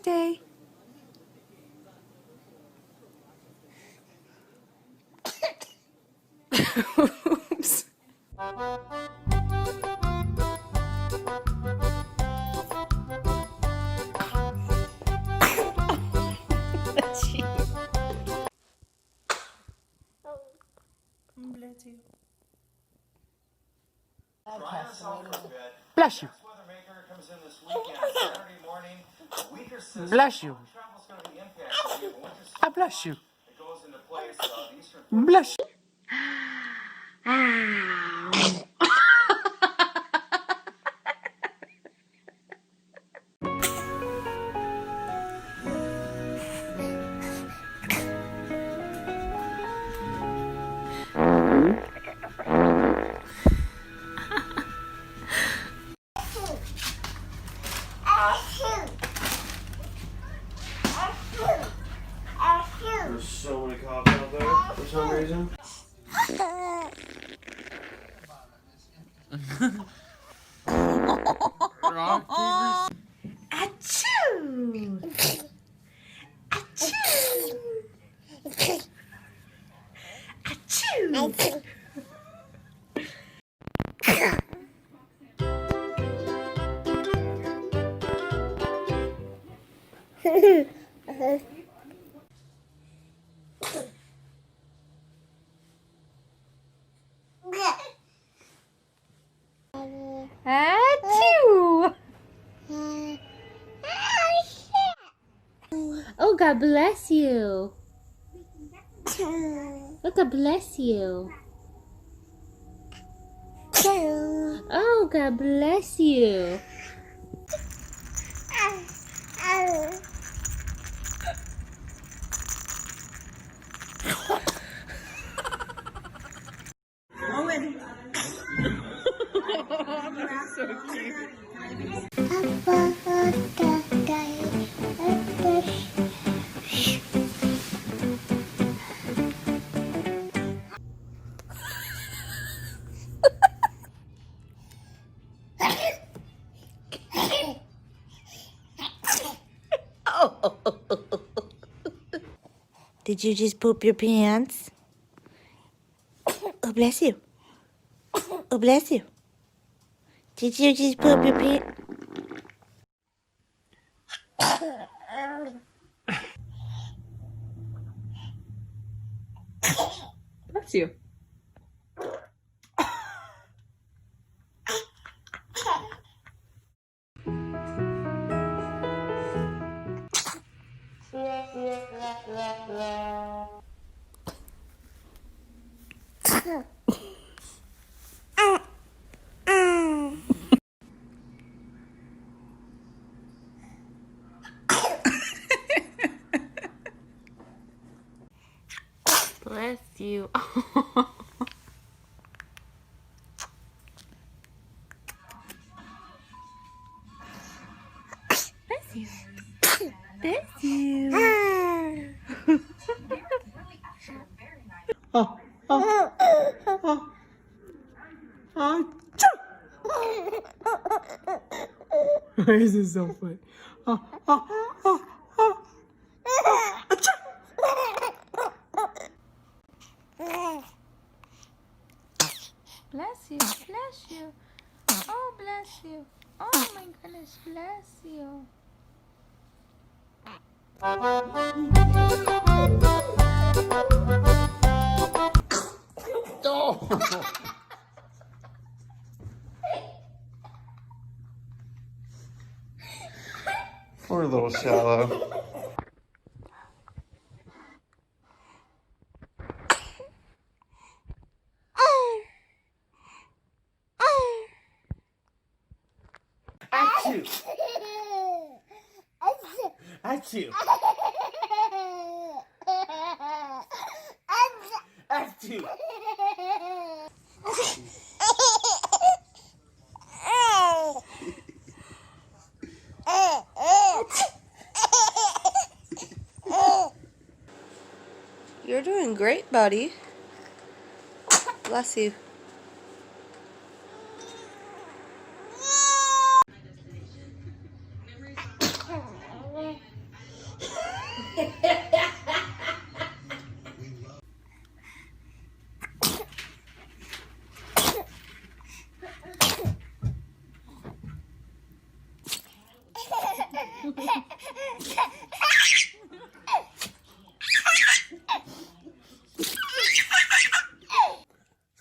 birthday. Oops. Bless you. Bless you. Bless you. I bless you. Bless you. There's so many cops out there for some reason. Achoo! Achoo! Achoo! Achoo! Oh, God bless you. Oh, God bless you. Oh, God bless you. So cute. Did you just poop your pants? Oh, bless you. Oh, bless you. Did you just poop your pants? Bless you. Bless you. Bless you. Bless you. Oh, oh, oh, oh. This is so funny. Oh, oh, oh, oh. Bless you, bless you. Oh, bless you. Oh my goodness, bless you. Oh. Poor little Shallow. Achoo! Achoo! Achoo! You're doing great, buddy. Bless you.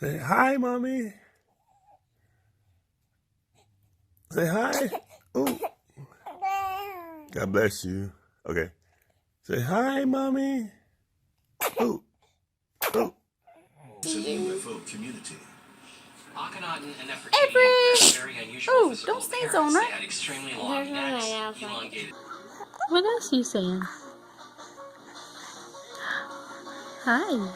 Say hi, mommy. Say hi. Ooh. God bless you. Okay. Say hi, mommy. Ooh. Ooh. UFO community. Akhenaten and Nefertiti Avery! had very unusual Oh, physical don't say appearance. Zona. They had extremely long necks, elongated. What else are you saying? Hi.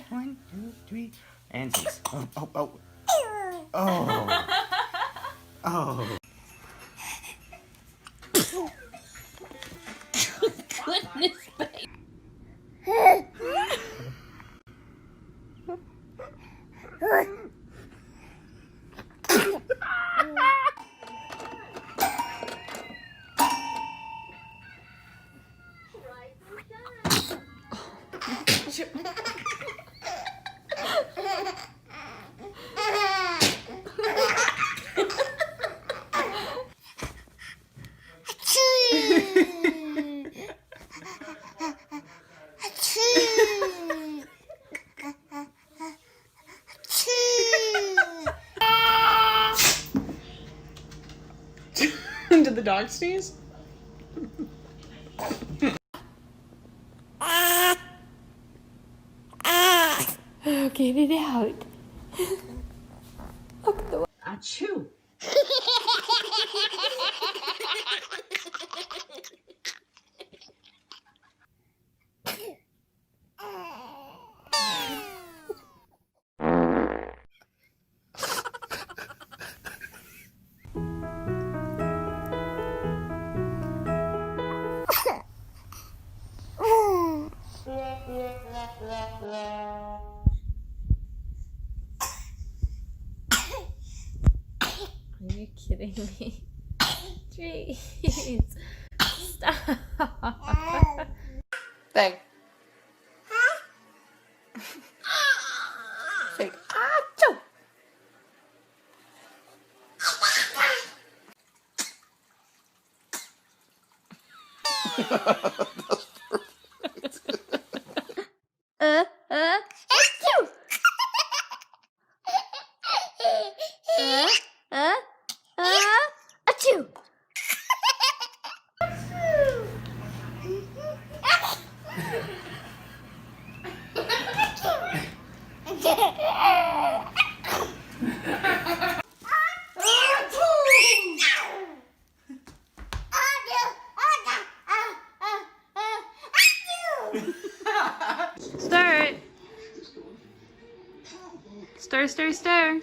1, 2, 3, and 6. Oh. Oh. Goodness, babe. Did the dog sneeze? Oh, get it out. Look at the Achoo. Are you kidding me? Jeez. Stop. Bang. Say, achoo. Achoo. Achoo. Stir it. Stir, stir, stir.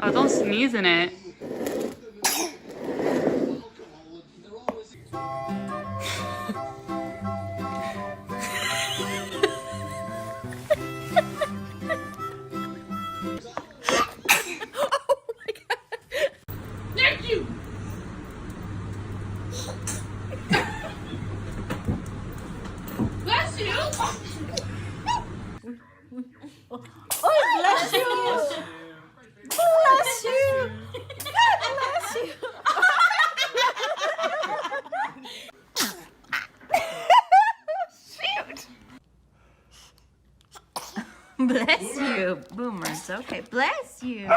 Oh, don't sneeze in it. Bless you. Bless you. God bless you. Shoot. Bless you, boomers. Okay, bless you.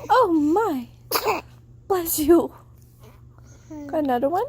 Oh my. Bless you. Got another one?